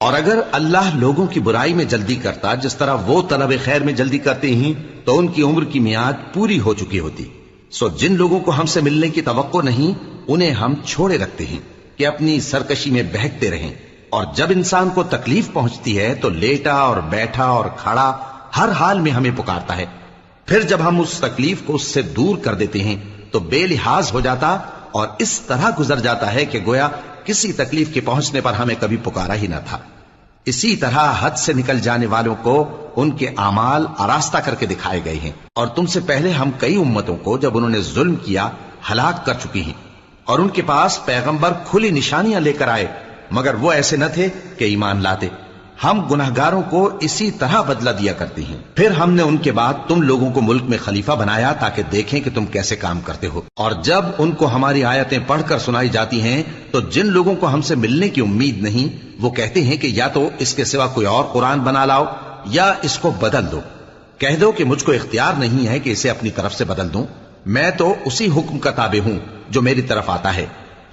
اور اگر اللہ لوگوں کی برائی میں جلدی کرتا جس طرح وہ طلب خیر میں جلدی کرتے ہیں تو ان کی عمر کی میعاد پوری ہو چکی ہوتی. سو جن لوگوں کو ہم سے ملنے کی توقع نہیں انہیں ہم چھوڑے رکھتے ہیں کہ اپنی سرکشی میں بہکتے رہیں. اور جب انسان کو تکلیف پہنچتی ہے تو لیٹا اور بیٹھا اور کھڑا ہر حال میں ہمیں پکارتا ہے. پھر جب ہم اس تکلیف کو اس سے دور کر دیتے ہیں تو بے لحاظ ہو جاتا اور اس طرح گزر جاتا ہے کہ گویا کسی تکلیف کے پہنچنے پر ہمیں کبھی پکارا ہی نہ تھا. اسی طرح حد سے نکل جانے والوں کو ان کے اعمال آراستہ کر کے دکھائے گئے ہیں. اور تم سے پہلے ہم کئی امتوں کو جب انہوں نے ظلم کیا ہلاک کر چکی ہیں اور ان کے پاس پیغمبر کھلی نشانیاں لے کر آئے مگر وہ ایسے نہ تھے کہ ایمان لاتے. ہم گناہگاروں کو اسی طرح بدلہ دیا کرتے ہیں. پھر ہم نے ان کے بعد تم لوگوں کو ملک میں خلیفہ بنایا تاکہ دیکھیں کہ تم کیسے کام کرتے ہو. اور جب ان کو ہماری آیتیں پڑھ کر سنائی جاتی ہیں تو جن لوگوں کو ہم سے ملنے کی امید نہیں وہ کہتے ہیں کہ یا تو اس کے سوا کوئی اور قرآن بنا لاؤ یا اس کو بدل دو. کہہ دو کہ مجھ کو اختیار نہیں ہے کہ اسے اپنی طرف سے بدل دوں. میں تو اسی حکم کا تابع ہوں جو میری طرف آتا ہے.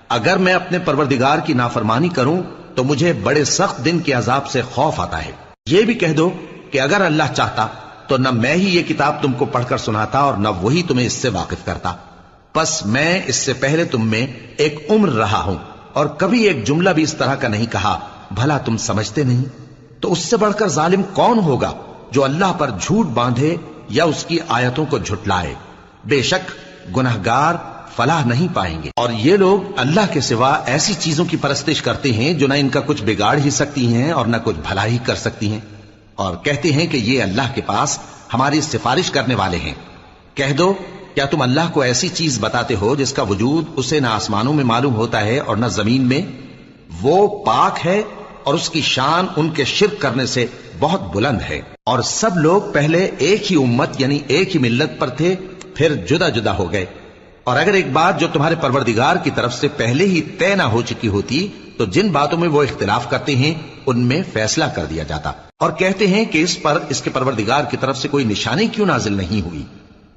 اگر میں اپنے پروردگار کی نافرمانی کروں تو مجھے بڑے سخت دن کے عذاب سے خوف آتا ہے. یہ بھی کہہ دو کہ اگر اللہ چاہتا تو نہ میں ہی یہ کتاب تم کو پڑھ کر سناتا اور نہ وہی تمہیں اس سے واقف کرتا. پس میں اس سے پہلے تم میں ایک عمر رہا ہوں اور کبھی ایک جملہ بھی اس طرح کا نہیں کہا. بھلا تم سمجھتے نہیں؟ تو اس سے بڑھ کر ظالم کون ہوگا جو اللہ پر جھوٹ باندھے یا اس کی آیتوں کو جھٹلائے؟ بے شک گناہگار فلاح نہیں پائیں گے. اور یہ لوگ اللہ کے سوا ایسی چیزوں کی پرستش کرتے ہیں جو نہ ان کا کچھ بگاڑ ہی سکتی ہیں اور نہ کچھ بھلا ہی کر سکتی ہیں اور کہتے ہیں کہ یہ اللہ کے پاس ہماری سفارش کرنے والے ہیں. کہہ دو کیا تم اللہ کو ایسی چیز بتاتے ہو جس کا وجود اسے نہ آسمانوں میں معلوم ہوتا ہے اور نہ زمین میں؟ وہ پاک ہے اور اس کی شان ان کے شرک کرنے سے بہت بلند ہے. اور سب لوگ پہلے ایک ہی امت یعنی ایک ہی ملت پر تھے پھر جدا جدا ہو گئے. اور اگر ایک بات جو تمہارے پروردگار کی طرف سے پہلے ہی طے نہ ہو چکی ہوتی تو جن باتوں میں وہ اختلاف کرتے ہیں ان میں فیصلہ کر دیا جاتا. اور کہتے ہیں کہ اس پر اس کے پروردگار کی طرف سے کوئی نشانی کیوں نازل نہیں ہوئی؟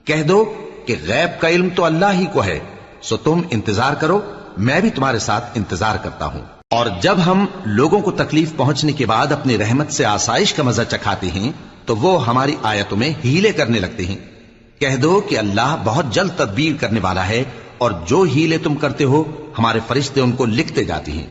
کہہ دو کہ غیب کا علم تو اللہ ہی کو ہے. سو تم انتظار کرو میں بھی تمہارے ساتھ انتظار کرتا ہوں. اور جب ہم لوگوں کو تکلیف پہنچنے کے بعد اپنی رحمت سے آسائش کا مزہ چکھاتے ہیں تو وہ ہماری آیتوں میں ہیلے کرنے لگتے ہیں. کہہ دو کہ اللہ بہت جلد تدبیر کرنے والا ہے اور جو ہیلے تم کرتے ہو ہمارے فرشتے ان کو لکھتے جاتے ہیں.